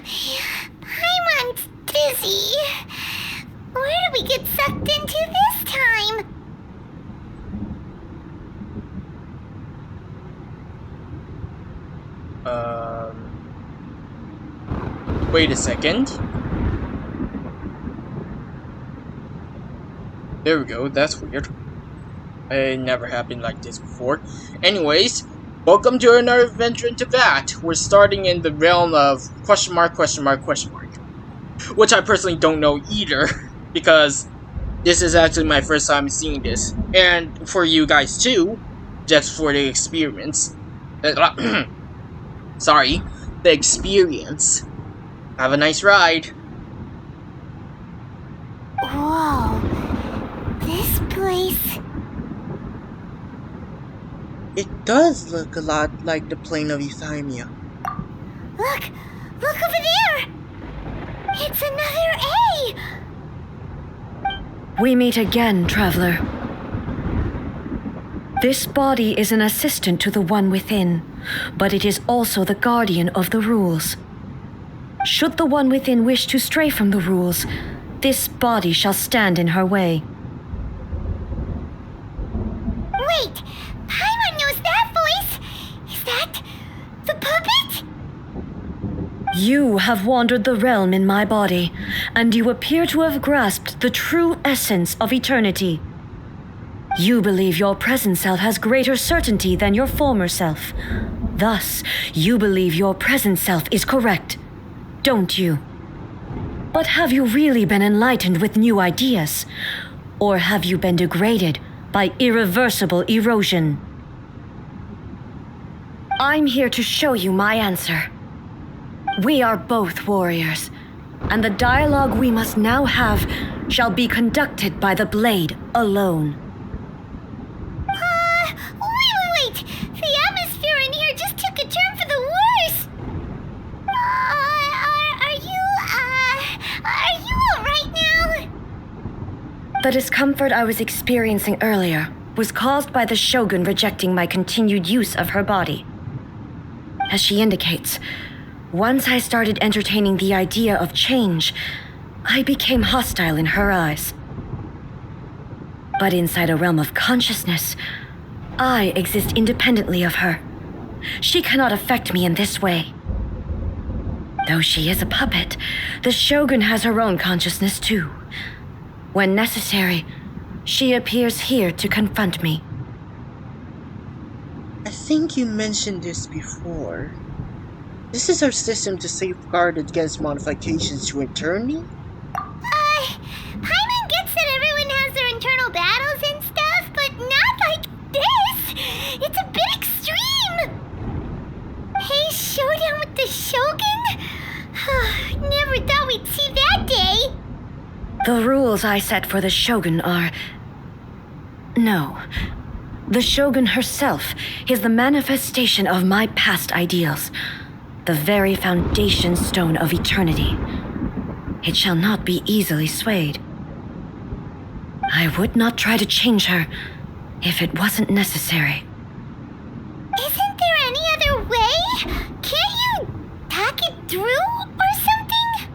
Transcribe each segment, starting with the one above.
Paimon's dizzy. Where do we get sucked into this time? Wait a second. There we go, that's weird. It never happened like this before. Anyways, welcome to another adventure into that. We're starting in the realm of question mark, question mark, question mark. Which I personally don't know either, because this is actually my first time seeing this. And for you guys too, just for the experience. Sorry, the experience. Have a nice ride. Whoa. This place... It does look a lot like the plane of Euthymia. Look! Look over there! It's another A! We meet again, traveler. This body is an assistant to the one within, but it is also the guardian of the rules. Should the one within wish to stray from the rules, this body shall stand in her way. Wait! Paimon knows that voice! Is that the puppet? You have wandered the realm in my body, and you appear to have grasped the true essence of eternity. You believe your present self has greater certainty than your former self. Thus, you believe your present self is correct, don't you? But have you really been enlightened with new ideas? Or have you been degraded by irreversible erosion? I'm here to show you my answer. We are both warriors, and the dialogue we must now have shall be conducted by the blade alone. Wait! The atmosphere in here just took a turn for the worse! Are you alright now? The discomfort I was experiencing earlier was caused by the Shogun rejecting my continued use of her body. As she indicates, once I started entertaining the idea of change, I became hostile in her eyes. But inside a realm of consciousness, I exist independently of her. She cannot affect me in this way. Though she is a puppet, the Shogun has her own consciousness too. When necessary, she appears here to confront me. I think you mentioned this before. This is our system to safeguard against modifications to eternity? Paimon gets that everyone has their internal battles and stuff, but not like this! It's a bit extreme! Hey, showdown with the Shogun? Never thought we'd see that day! The rules I set for the Shogun are... No. The Shogun herself is the manifestation of my past ideals. The very foundation stone of eternity. It shall not be easily swayed. I would not try to change her if it wasn't necessary. Isn't there any other way? Can't you talk it through or something?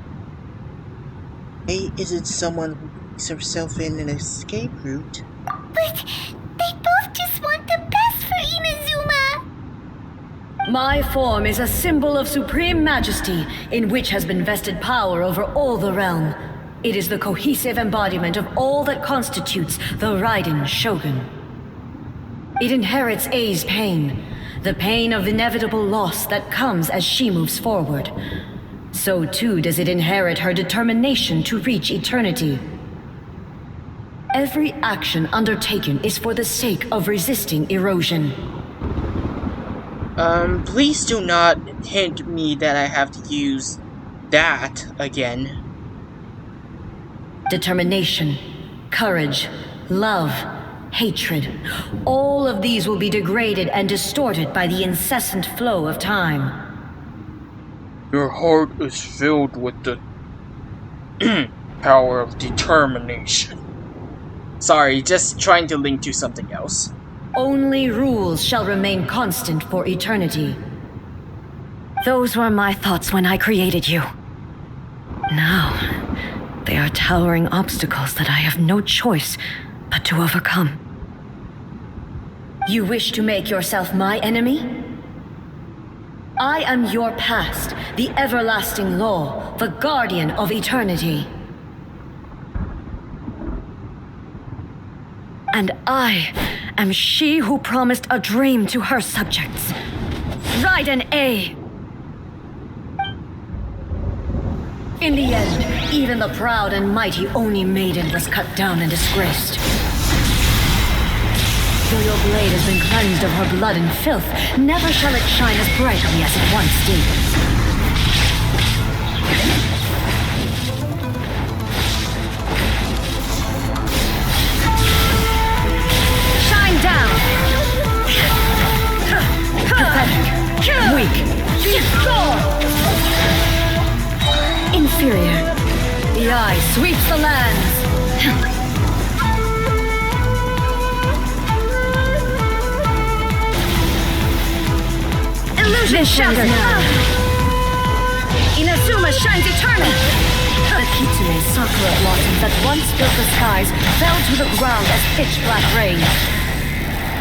Hey, is it someone who makes herself in an escape route? But they both just want the best for Inazuma. My form is a symbol of supreme majesty in which has been vested power over all the realm. It is the cohesive embodiment of all that constitutes the Raiden Shogun. It inherits A's pain, the pain of inevitable loss that comes as she moves forward. So too does it inherit her determination to reach eternity. Every action undertaken is for the sake of resisting erosion. Please do not hint me that I have to use that again. Determination, courage, love, hatred. All of these will be degraded and distorted by the incessant flow of time. Your heart is filled with the power of determination. Sorry, just trying to link to something else. Only rules shall remain constant for eternity. Those were my thoughts when I created you. Now, they are towering obstacles that I have no choice but to overcome. You wish to make yourself my enemy? I am your past, the everlasting law, the guardian of eternity. And I am she who promised a dream to her subjects. Raiden A. In the end, even the proud and mighty Oni maiden was cut down and disgraced. Though your blade has been cleansed of her blood and filth, never shall it shine as brightly as it once did. Shine down! Pathetic, weak, inferior. The eye sweeps the lands. Illusion shattered. Inazuma shines eternal. The Kitsune sakura blossoms that once filled the skies fell to the ground as pitch black rain.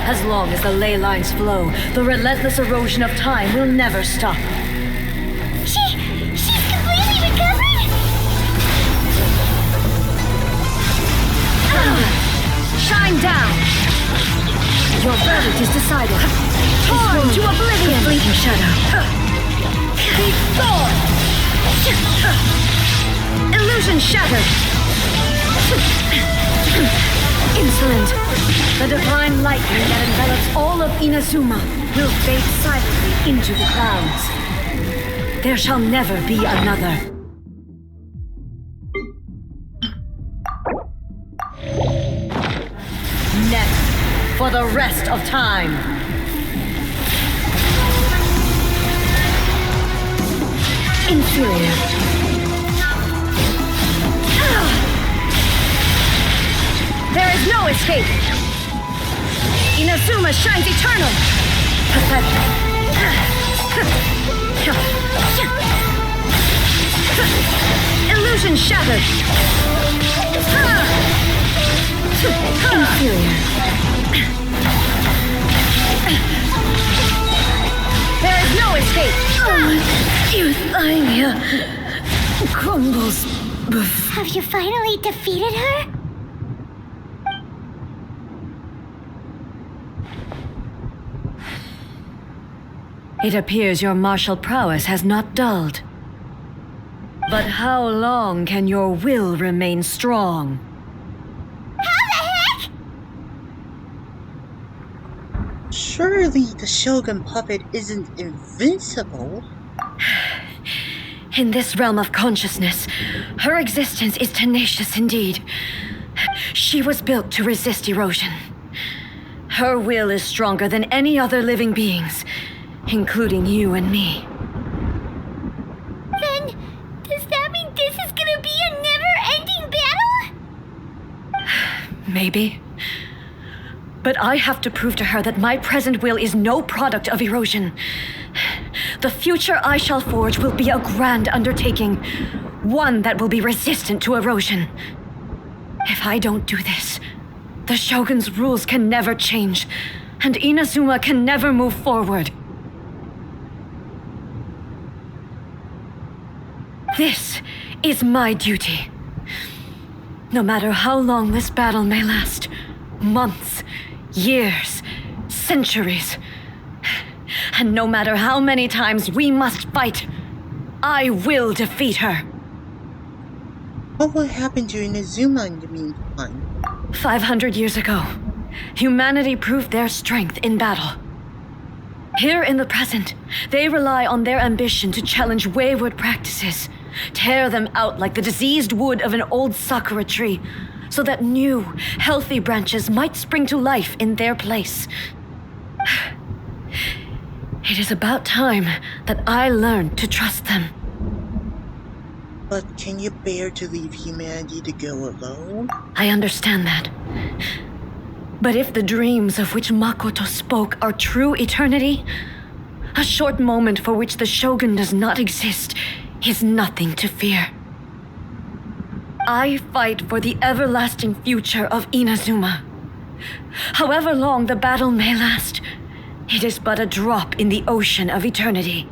As long as the ley lines flow, the relentless erosion of time will never stop. She's completely recovered? Shine down! Your verdict is decided. Torn to oblivion! Fleeting shadow. Be gone! Illusion shattered! Insolent! The divine lightning that envelops all of Inazuma will fade silently into the clouds. There shall never be another. Next, for the rest of time. Inferior. There is no escape. Inazuma shines eternal. Pathetic. Illusion shattered. Inferior. There is no escape. Euthymia crumbles before. Have you finally defeated her? It appears your martial prowess has not dulled. But how long can your will remain strong? How the heck? Surely the Shogun puppet isn't invincible. In this realm of consciousness, her existence is tenacious indeed. She was built to resist erosion. Her will is stronger than any other living being's, including you and me. Then, does that mean this is gonna be a never-ending battle? Maybe. But I have to prove to her that my present will is no product of erosion. The future I shall forge will be a grand undertaking, one that will be resistant to erosion. If I don't do this, the Shogun's rules can never change, and Inazuma can never move forward. This is my duty. No matter how long this battle may last, months, years, centuries, and no matter how many times we must fight, I will defeat her. What will happen to Inazuma in the meantime? 500 years ago, humanity proved their strength in battle. Here in the present, they rely on their ambition to challenge wayward practices, tear them out like the diseased wood of an old sakura tree, so that new, healthy branches might spring to life in their place. It is about time that I learned to trust them. But can you bear to leave humanity to go alone? I understand that. But if the dreams of which Makoto spoke are true eternity, a short moment for which the Shogun does not exist is nothing to fear. I fight for the everlasting future of Inazuma. However long the battle may last, it is but a drop in the ocean of eternity.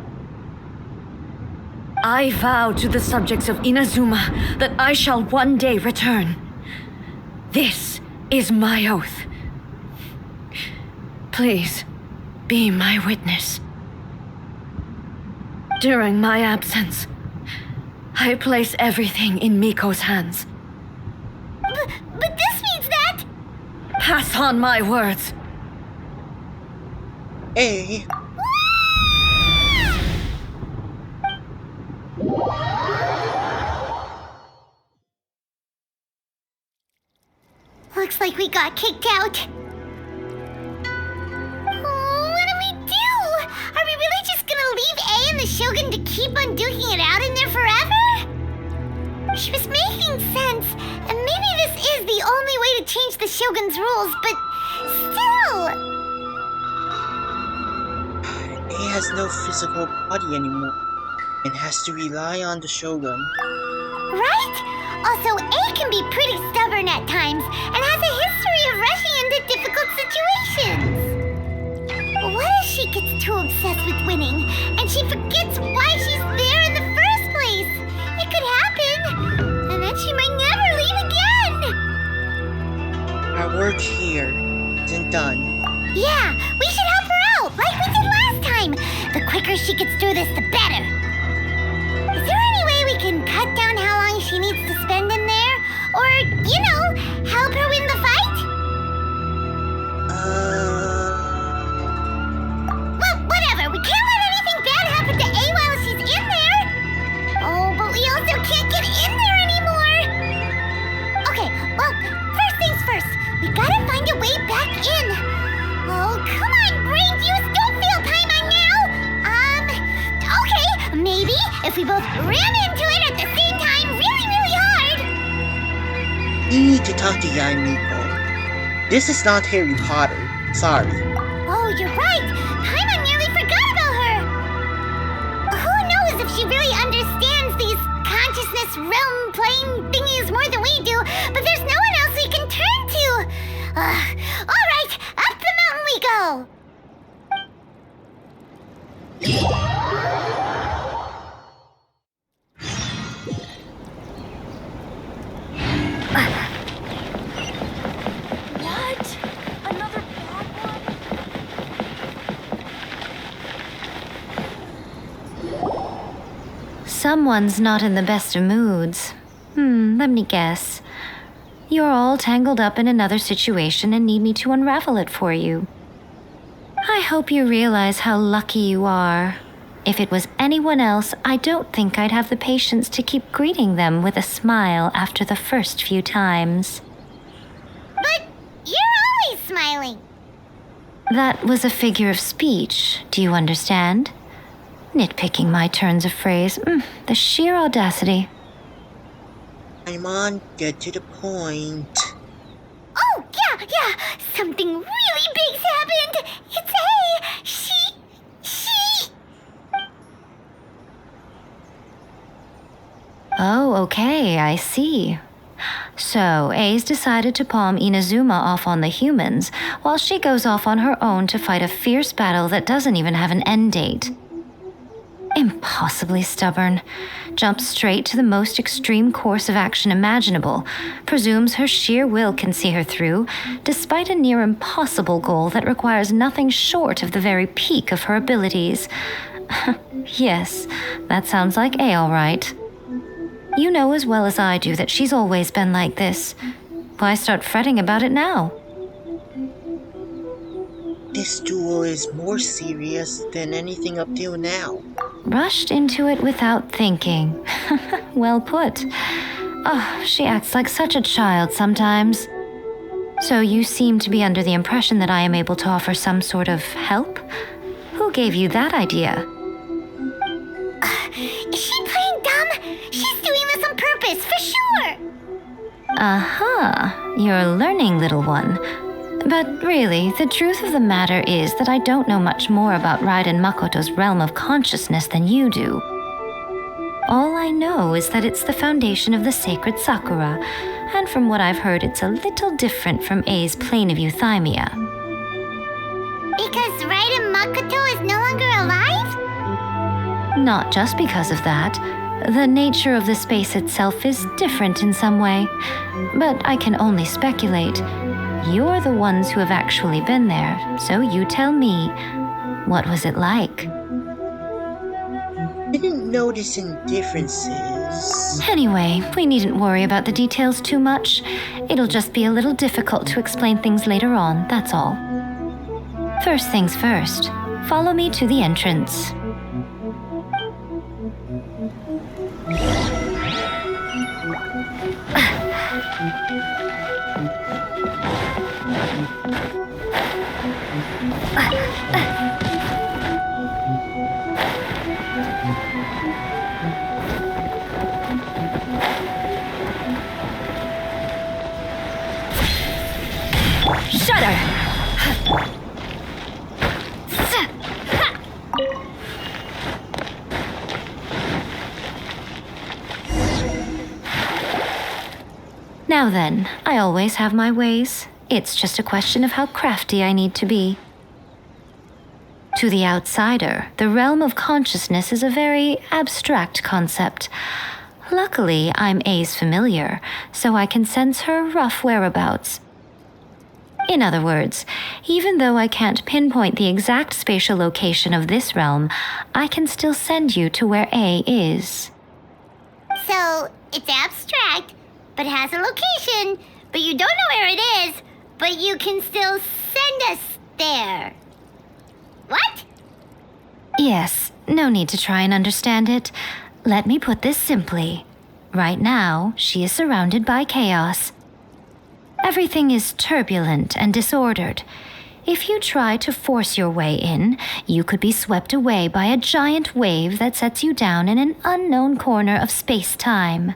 I vow to the subjects of Inazuma that I shall one day return. This is my oath. Please, be my witness. During my absence, I place everything in Miko's hands. But this means that... Pass on my words. Hey, Looks like we got kicked out. Oh, what do we do? Are we really just gonna leave A and the Shogun to keep on duking it out in there forever? She was making sense, and maybe this is the only way to change the Shogun's rules, but still... A has no physical body anymore and has to rely on the Shogun. Right? Also, A can be pretty stubborn at times and has a history of rushing into difficult situations. What if she gets too obsessed with winning and she forgets why she's there in the first place? It could happen, and then she might never leave again. Our work here isn't done. Yeah, we should help her out, like we did last time. The quicker she gets through this, the better. Is there any way we can cut down how long she needs to spend in there? Or, you know, help her win the fight? Well, whatever. We can't let anything bad happen to A while she's in there. Oh, but we also can't get in there anymore. Okay, well, first things first. We gotta find a way back in. Oh, come on, brain juice. Don't feel Paimon now. Okay, maybe if we both ran into it at the same time really, really hard. You need to talk to young Miko. This is not Harry Potter. Sorry. Oh, you're right. Paimon nearly forgot about her. Who knows if she really understands these consciousness realm playing thingies more than we do, but there's no one else we can turn to. All right, up the mountain we go. What? Another bad one? Someone's not in the best of moods. Let me guess. You're all tangled up in another situation and need me to unravel it for you. I hope you realize how lucky you are. If it was anyone else, I don't think I'd have the patience to keep greeting them with a smile after the first few times. But you're always smiling. That was a figure of speech, do you understand? Nitpicking my turns of phrase. The sheer audacity. Paimon, get to the point. Oh, yeah. Something really big's happened. It's A. She... Oh, okay, I see. So, A's decided to palm Inazuma off on the humans, while she goes off on her own to fight a fierce battle that doesn't even have an end date. Impossibly stubborn. Jumps straight to the most extreme course of action imaginable. Presumes her sheer will can see her through, despite a near impossible goal that requires nothing short of the very peak of her abilities. Yes, that sounds like A, all right. You know as well as I do that she's always been like this. Why start fretting about it now? This duel is more serious than anything up till now. Rushed into it without thinking. Well put. Oh, she acts like such a child sometimes. So you seem to be under the impression that I am able to offer some sort of help? Who gave you that idea? Is she playing dumb? She's doing this on purpose, for sure. Aha, you're learning, little one. But really, the truth of the matter is that I don't know much more about Raiden Makoto's realm of consciousness than you do. All I know is that it's the foundation of the sacred Sakura, and from what I've heard, it's a little different from A's plane of euthymia. Because Raiden Makoto is no longer alive? Not just because of that. The nature of the space itself is different in some way, but I can only speculate. You're the ones who have actually been there, so you tell me, what was it like? Didn't notice any differences. Anyway, we needn't worry about the details too much. It'll just be a little difficult to explain things later on, that's all. First things first, follow me to the entrance. Shudder! Now then, I always have my ways. It's just a question of how crafty I need to be. To the outsider, the realm of consciousness is a very abstract concept. Luckily, I'm A's familiar, so I can sense her rough whereabouts. In other words, even though I can't pinpoint the exact spatial location of this realm, I can still send you to where A is. So, it's abstract, but has a location, but you don't know where it is, but you can still send us there. What? Yes, no need to try and understand it. Let me put this simply. Right now, she is surrounded by chaos. Everything is turbulent and disordered. If you try to force your way in, you could be swept away by a giant wave that sets you down in an unknown corner of space-time.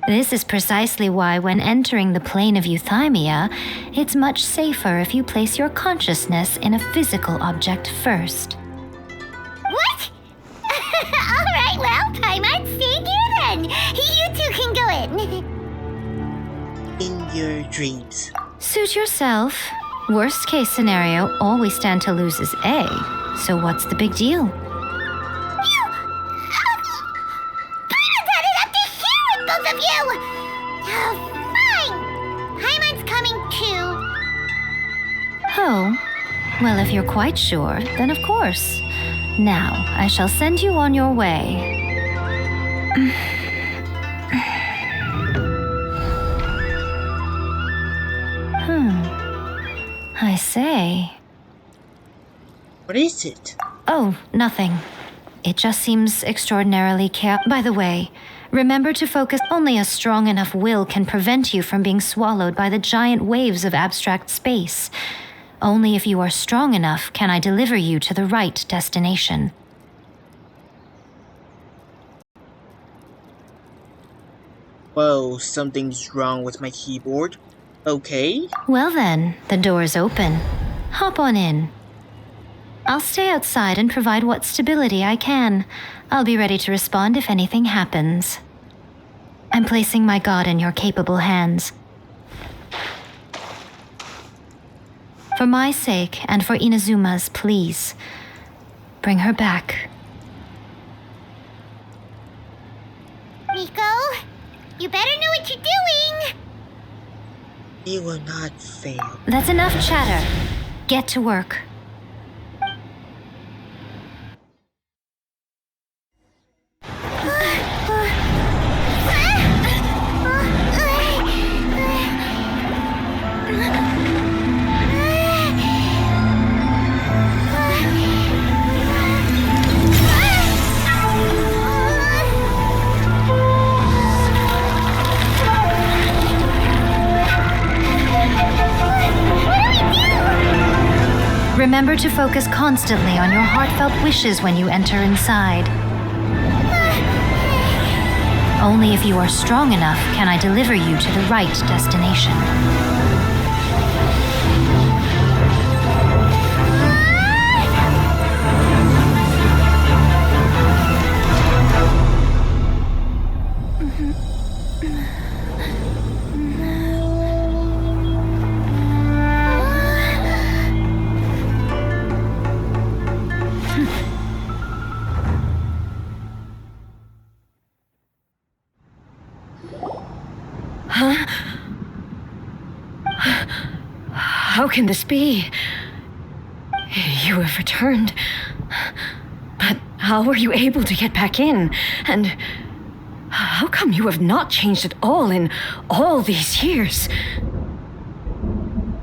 This is precisely why when entering the plane of euthymia, it's much safer if you place your consciousness in a physical object first. What? Alright, well, Paimon, stay here then. You two can go in. In your dreams. Suit yourself. Worst case scenario, all we stand to lose is A. So what's the big deal? Paimon's had it up to here with both of you! Fine. Paimon's coming too. Oh, well, if you're quite sure, then of course. Now, I shall send you on your way. I say. What is it? Oh, nothing. It just seems extraordinarily chaotic. By the way, remember to focus. Only a strong enough will can prevent you from being swallowed by the giant waves of abstract space. Only if you are strong enough can I deliver you to the right destination. Whoa, something's wrong with my keyboard. Okay. Well then, the door is open. Hop on in. I'll stay outside and provide what stability I can. I'll be ready to respond if anything happens. I'm placing my god in your capable hands. For my sake and for Inazuma's, please, bring her back. Nico, you better know what you're doing. You will not fail. That's enough chatter. Get to work. Remember to focus constantly on your heartfelt wishes when you enter inside. Only if you are strong enough can I deliver you to the right destination. How can this be? You have returned. But how were you able to get back in? And how come you have not changed at all in all these years?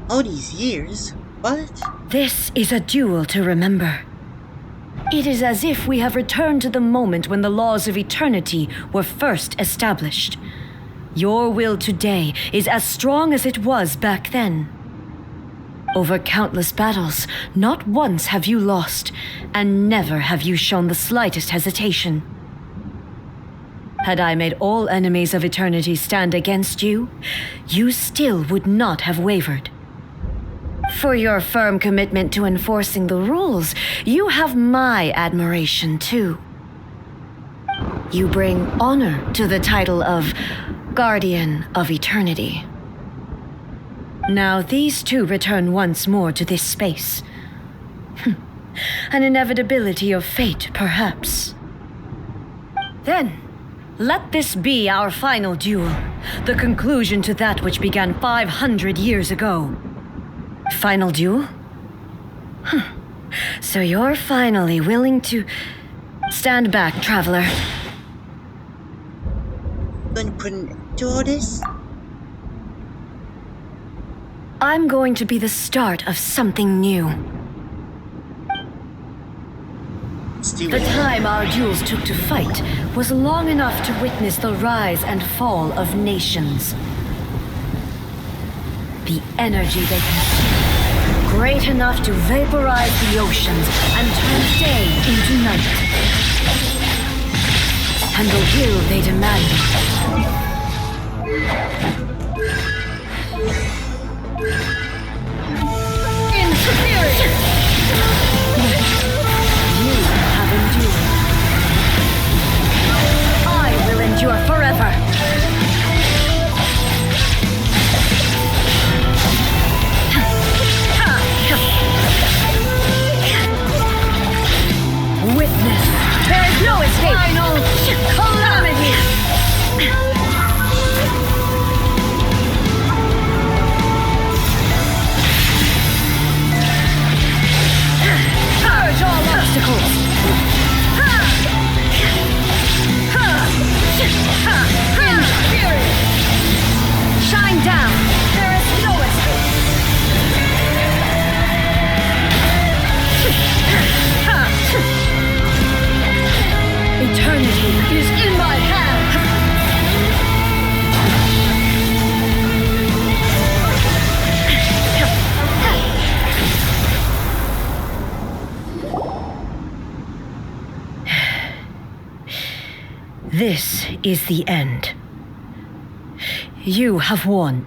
All these years? What? This is a duel to remember. It is as if we have returned to the moment when the laws of eternity were first established. Your will today is as strong as it was back then. Over countless battles, not once have you lost, and never have you shown the slightest hesitation. Had I made all enemies of eternity stand against you, you still would not have wavered. For your firm commitment to enforcing the rules, you have my admiration too. You bring honor to the title of Guardian of Eternity. Now these two return once more to this space. An inevitability of fate, perhaps. Then, let this be our final duel, the conclusion to that which began 500 years ago. Final duel? So you're finally willing to stand back, traveler. Gonna put an end to all this? I'm going to be the start of something new. The time our duels took to fight was long enough to witness the rise and fall of nations. The energy they consume, great enough to vaporize the oceans and turn day into night. And the will they demanded. Interference! You have endured. I will endure forever. Witness, there is no escape. Final calamity. Purge all obstacles. In spirit. Shine down. There is no escape. Eternity is in my hands. This is the end. You have won.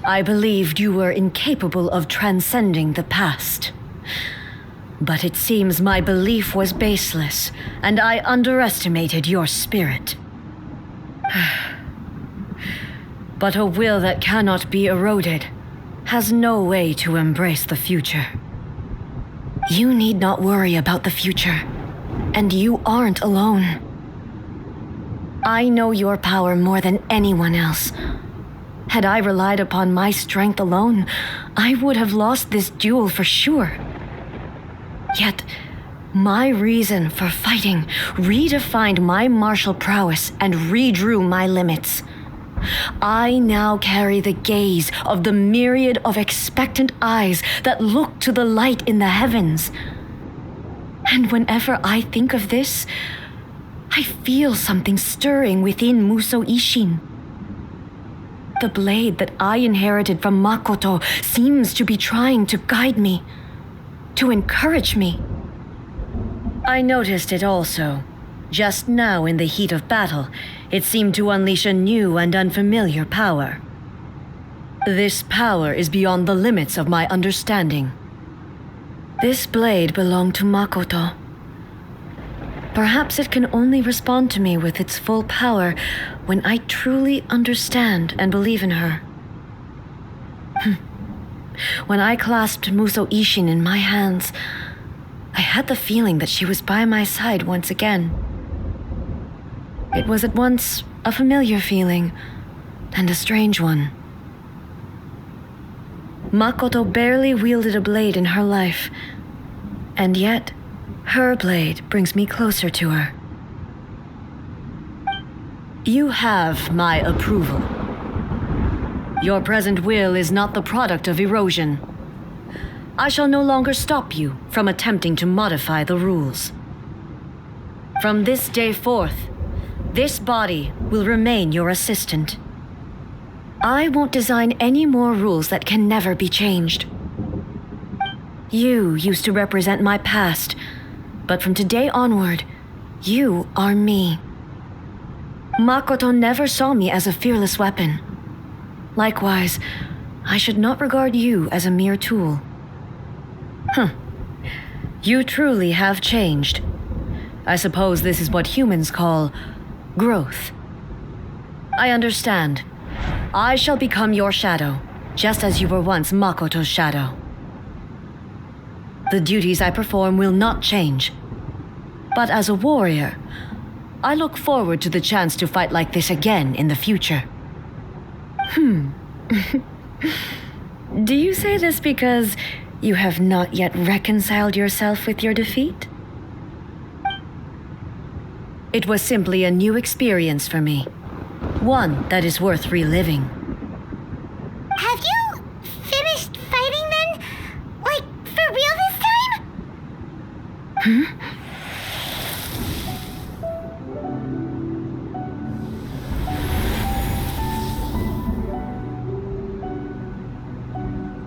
I believed you were incapable of transcending the past. But it seems my belief was baseless, and I underestimated your spirit. But a will that cannot be eroded has no way to embrace the future. You need not worry about the future, and you aren't alone. I know your power more than anyone else. Had I relied upon my strength alone, I would have lost this duel for sure. Yet, my reason for fighting redefined my martial prowess and redrew my limits. I now carry the gaze of the myriad of expectant eyes that look to the light in the heavens. And whenever I think of this, I feel something stirring within Muso Ishin. The blade that I inherited from Makoto seems to be trying to guide me, to encourage me. I noticed it also. Just now in the heat of battle, it seemed to unleash a new and unfamiliar power. This power is beyond the limits of my understanding. This blade belonged to Makoto. Perhaps it can only respond to me with its full power when I truly understand and believe in her. When I clasped Muso Ishin in my hands, I had the feeling that she was by my side once again. It was at once a familiar feeling, and a strange one. Makoto barely wielded a blade in her life, and yet, her blade brings me closer to her. You have my approval. Your present will is not the product of errosion. I shall no longer stop you from attempting to modify the rules. From this day forth, this body will remain your assistant. I won't design any more rules that can never be changed. You used to represent my past, but from today onward, you are me. Makoto never saw me as a fearless weapon. Likewise, I should not regard you as a mere tool. You truly have changed. I suppose this is what humans call growth. I understand. I shall become your shadow, just as you were once Makoto's shadow. The duties I perform will not change. But as a warrior, I look forward to the chance to fight like this again in the future. Do you say this because you have not yet reconciled yourself with your defeat? It was simply a new experience for me. One that is worth reliving. Have you finished fighting then? Like, for real this time?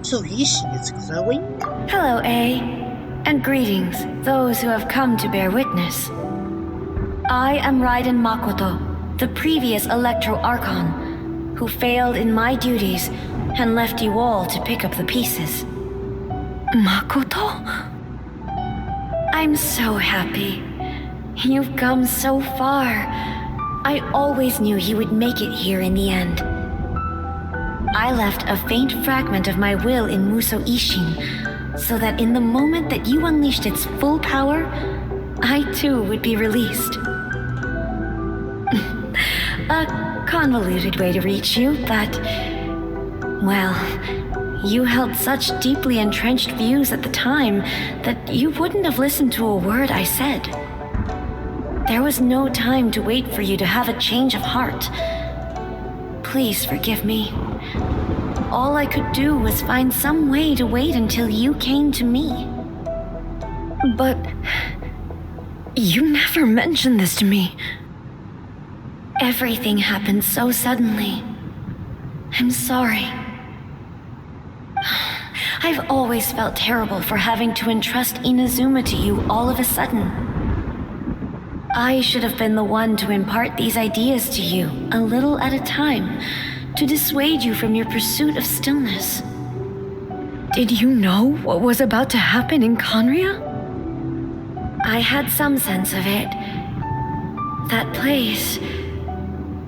So here she is, Chloe. Hello, A. And greetings, those who have come to bear witness. I am Raiden Makoto, the previous Electro Archon, who failed in my duties and left you all to pick up the pieces. Makoto? I'm so happy. You've come so far. I always knew you would make it here in the end. I left a faint fragment of my will in Muso Ishin, so that in the moment that you unleashed its full power, I too would be released. A convoluted way to reach you, but... well, you held such deeply entrenched views at the time that you wouldn't have listened to a word I said. There was no time to wait for you to have a change of heart. Please forgive me. All I could do was find some way to wait until you came to me. But... you never mentioned this to me. Everything happened so suddenly. I'm sorry. I've always felt terrible for having to entrust Inazuma to you all of a sudden. I should have been the one to impart these ideas to you, a little at a time, to dissuade you from your pursuit of stillness. Did you know what was about to happen in Conria? I had some sense of it. That place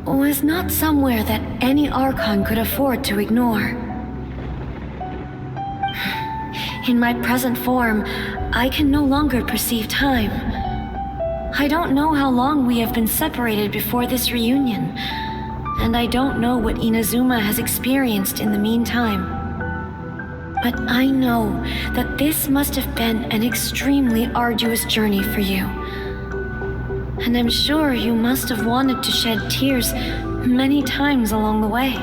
was not somewhere that any Archon could afford to ignore. In my present form, I can no longer perceive time. I don't know how long we have been separated before this reunion, and I don't know what Inazuma has experienced in the meantime. But I know that this must have been an extremely arduous journey for you. And I'm sure you must have wanted to shed tears many times along the way.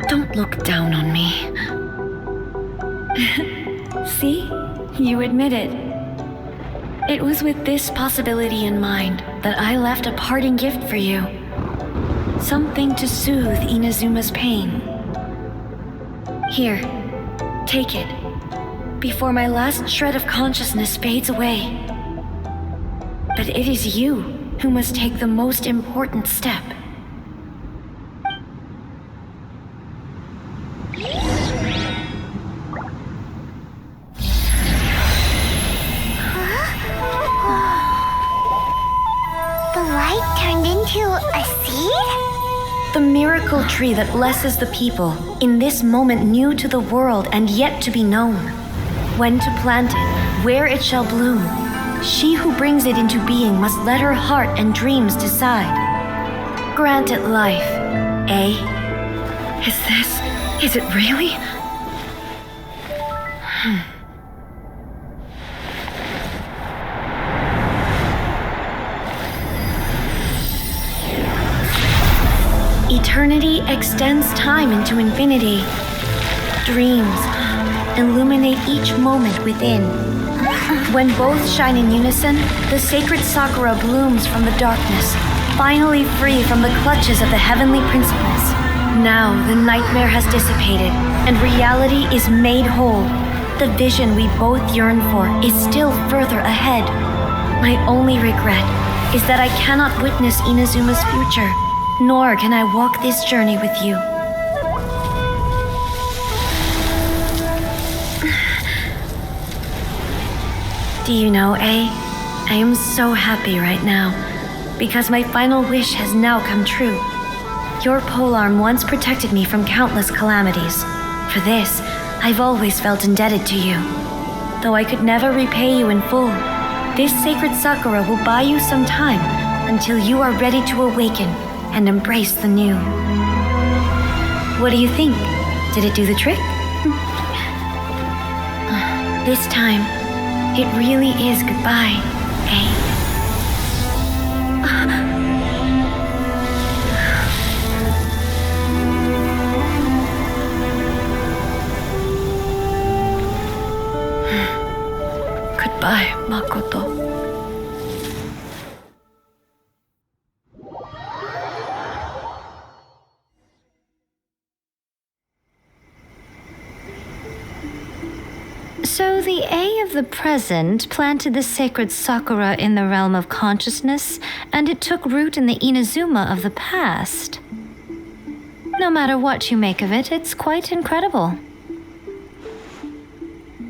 Don't look down on me. See? You admit it. It was with this possibility in mind that I left a parting gift for you. Something to soothe Inazuma's pain. Here, take it, before my last shred of consciousness fades away. But it is you who must take the most important step. The light turned into a seed? The miracle tree that blesses the people, in this moment new to the world and yet to be known. When to plant it, where it shall bloom. She who brings it into being must let her heart and dreams decide. Grant it life, Is it really? Eternity extends time into infinity. Dreams illuminate each moment within. When both shine in unison, the sacred Sakura blooms from the darkness, finally free from the clutches of the heavenly principles. Now the nightmare has dissipated, and reality is made whole. The vision we both yearn for is still further ahead. My only regret is that I cannot witness Inazuma's future, nor can I walk this journey with you. Do you know, I am so happy right now, because my final wish has now come true. Your polearm once protected me from countless calamities. For this, I've always felt indebted to you. Though I could never repay you in full, this sacred Sakura will buy you some time until you are ready to awaken and embrace the new. What do you think? Did it do the trick? This time, it really is goodbye, Goodbye, Makoto. So the A of the present planted the sacred Sakura in the realm of consciousness, and it took root in the Inazuma of the past. No matter what you make of it, it's quite incredible.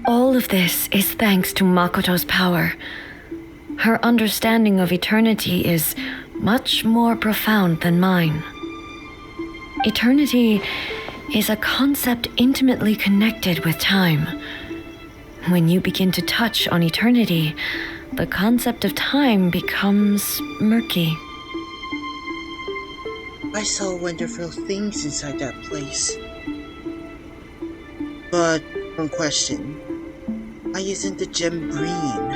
All of this is thanks to Makoto's power. Her understanding of eternity is much more profound than mine. Eternity is a concept intimately connected with time. When you begin to touch on eternity, the concept of time becomes murky. I saw wonderful things inside that place. But, one question. Why isn't the gem green?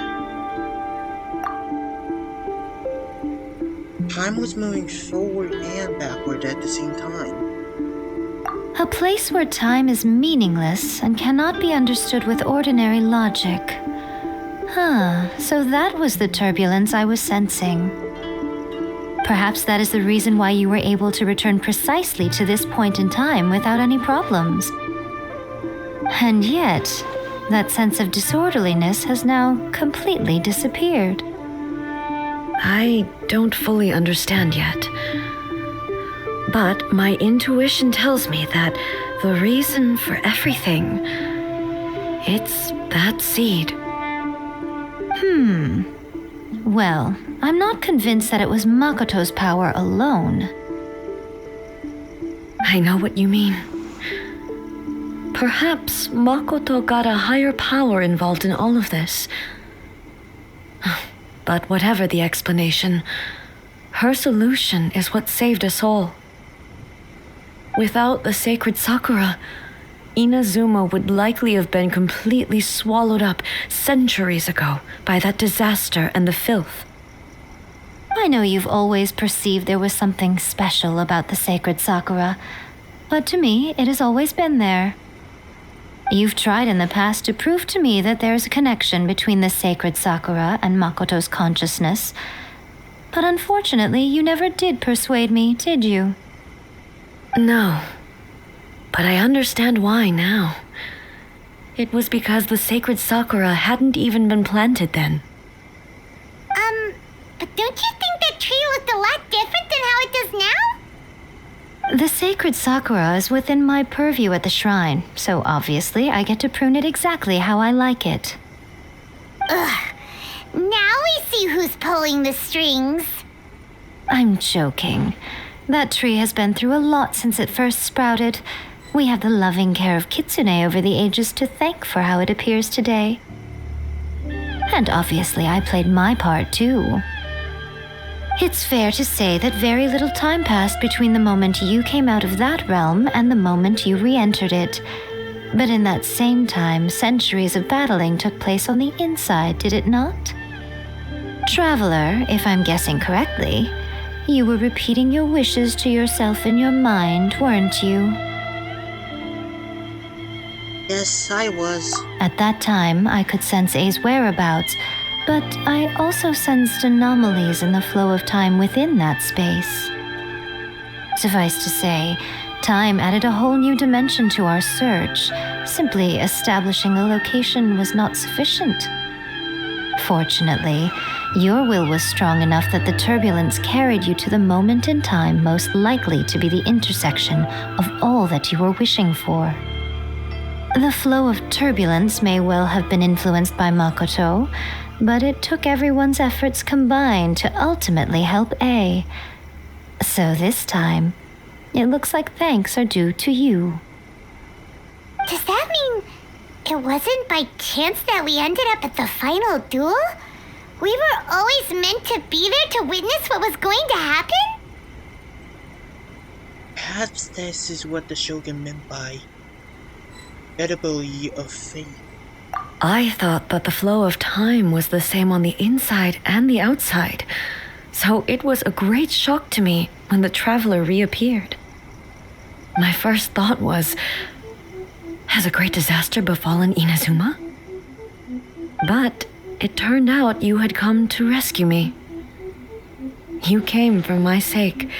Time was moving forward and backward at the same time. A place where time is meaningless and cannot be understood with ordinary logic. So that was the turbulence I was sensing. Perhaps that is the reason why you were able to return precisely to this point in time without any problems. And yet, that sense of disorderliness has now completely disappeared. I don't fully understand yet. But my intuition tells me that the reason for everything, it's that seed. Well, I'm not convinced that it was Makoto's power alone. I know what you mean. Perhaps Makoto got a higher power involved in all of this. But whatever the explanation, her solution is what saved us all. Without the sacred Sakura, Inazuma would likely have been completely swallowed up centuries ago by that disaster and the filth. I know you've always perceived there was something special about the sacred Sakura, but to me, it has always been there. You've tried in the past to prove to me that there's a connection between the sacred Sakura and Makoto's consciousness, but unfortunately, you never did persuade me, did you? No, but I understand why now. It was because the sacred Sakura hadn't even been planted then. But don't you think that tree looked a lot different than how it does now? The sacred Sakura is within my purview at the shrine, so obviously I get to prune it exactly how I like it. Ugh. Now we see who's pulling the strings. I'm joking. That tree has been through a lot since it first sprouted. We have the loving care of Kitsune over the ages to thank for how it appears today. And obviously I played my part too. It's fair to say that very little time passed between the moment you came out of that realm and the moment you re-entered it. But in that same time, centuries of battling took place on the inside, did it not? Traveler, if I'm guessing correctly, you were repeating your wishes to yourself in your mind, weren't you? Yes, I was. At that time, I could sense A's whereabouts, but I also sensed anomalies in the flow of time within that space. Suffice to say, time added a whole new dimension to our search. Simply establishing a location was not sufficient. Fortunately, your will was strong enough that the turbulence carried you to the moment in time most likely to be the intersection of all that you were wishing for. The flow of turbulence may well have been influenced by Makoto, but it took everyone's efforts combined to ultimately help A. So this time, it looks like thanks are due to you. Does that mean it wasn't by chance that we ended up at the final duel? We were always meant to be there to witness what was going to happen? Perhaps this is what the Shogun meant by inevitability of fate. I thought that the flow of time was the same on the inside and the outside, so it was a great shock to me when the traveler reappeared. My first thought was, has a great disaster befallen Inazuma? But it turned out you had come to rescue me. You came for my sake,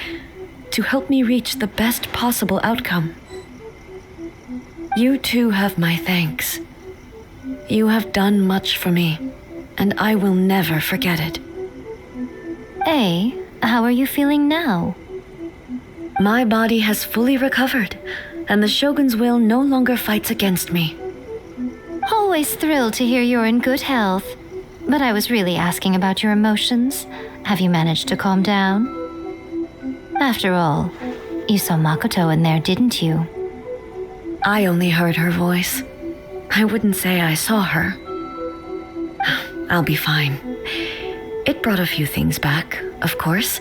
to help me reach the best possible outcome. You too have my thanks. You have done much for me, and I will never forget it. A, how are you feeling now? My body has fully recovered, and the Shogun's will no longer fights against me. Always thrilled to hear you're in good health. But I was really asking about your emotions. Have you managed to calm down? After all, you saw Makoto in there, didn't you? I only heard her voice. I wouldn't say I saw her. I'll be fine. It brought a few things back, of course,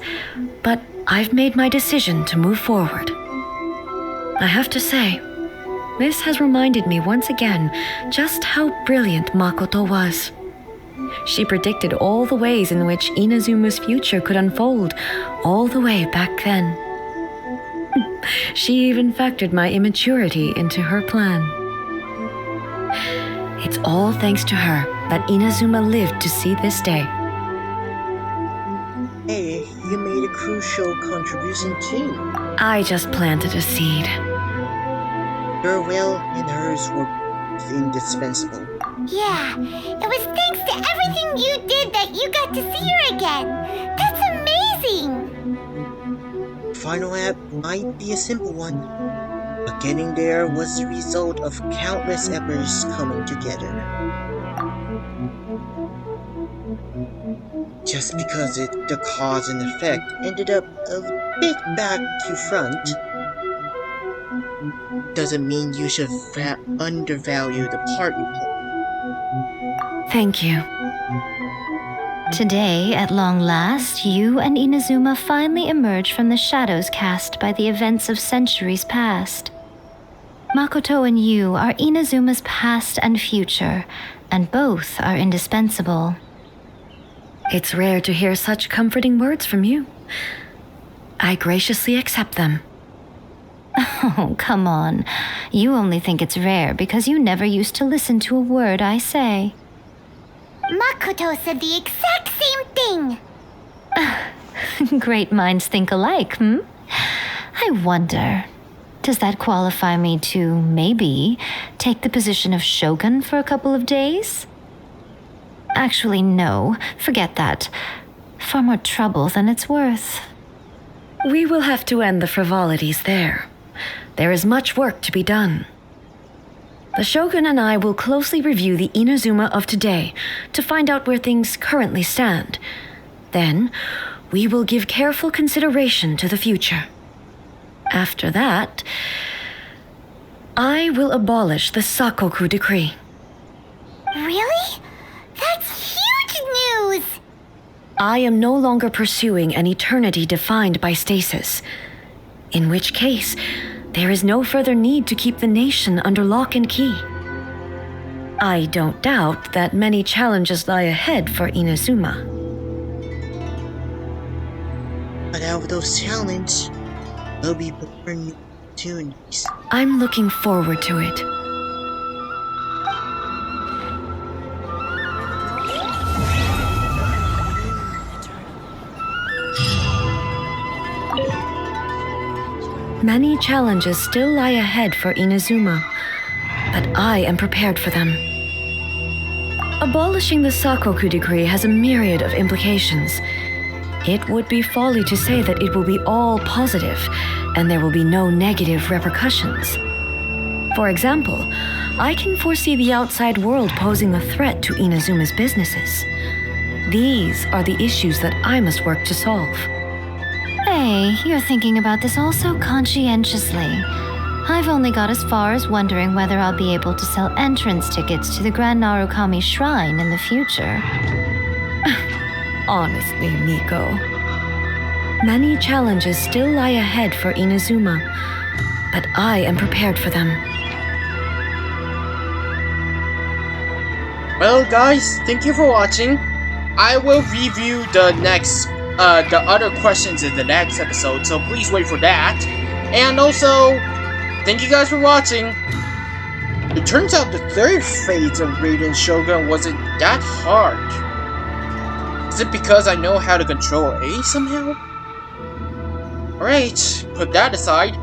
but I've made my decision to move forward. I have to say, this has reminded me once again just how brilliant Makoto was. She predicted all the ways in which Inazuma's future could unfold, all the way back then. She even factored my immaturity into her plan. It's all thanks to her that Inazuma lived to see this day. Hey, you made a crucial contribution too. I just planted a seed. Your will and hers were indispensable. Yeah, it was thanks to everything you did that you got to see her again. That's amazing! Final app might be a simple one, but getting there was the result of countless efforts coming together. Just because the cause and effect ended up a bit back to front, doesn't mean you should undervalue the part you play. Thank you. Today, at long last, you and Inazuma finally emerge from the shadows cast by the events of centuries past. Makoto and you are Inazuma's past and future, and both are indispensable. It's rare to hear such comforting words from you. I graciously accept them. Oh, come on. You only think it's rare because you never used to listen to a word I say. Makoto said the exact same thing! Great minds think alike, hmm? I wonder, does that qualify me to, maybe, take the position of shogun for a couple of days? Actually, no. Forget that. Far more trouble than it's worth. We will have to end the frivolities there. There is much work to be done. The Shogun and I will closely review the Inazuma of today to find out where things currently stand. Then, we will give careful consideration to the future. After that, I will abolish the Sakoku decree. Really? That's huge news! I am no longer pursuing an eternity defined by stasis. In which case, there is no further need to keep the nation under lock and key. I don't doubt that many challenges lie ahead for Inazuma. But out of those challenges, will be born new opportunities. I'm looking forward to it. Many challenges still lie ahead for Inazuma, but I am prepared for them. Abolishing the Sakoku decree has a myriad of implications. It would be folly to say that it will be all positive and there will be no negative repercussions. For example, I can foresee the outside world posing a threat to Inazuma's businesses. These are the issues that I must work to solve. Hey, you're thinking about this all so conscientiously. I've only got as far as wondering whether I'll be able to sell entrance tickets to the Grand Narukami Shrine in the future. Honestly, Miko, many challenges still lie ahead for Inazuma, but I am prepared for them. Well, guys, thank you for watching. I will review the other questions in the next episode, so please wait for that. And also, thank you guys for watching. It turns out the third phase of Raiden Shogun wasn't that hard. Is it because I know how to control A somehow? Alright, put that aside.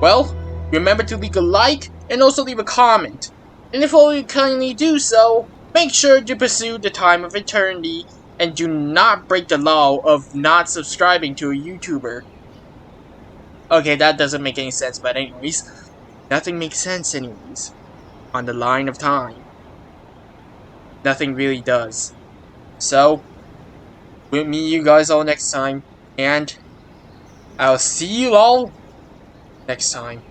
Well, remember to leave a like and also leave a comment. And if all you kindly do so, make sure to pursue the time of eternity and do not break the law of not subscribing to a YouTuber. Okay, that doesn't make any sense, but anyways, nothing makes sense anyways. On the line of time. Nothing really does. So, we'll meet you guys all next time, and I'll see you all next time.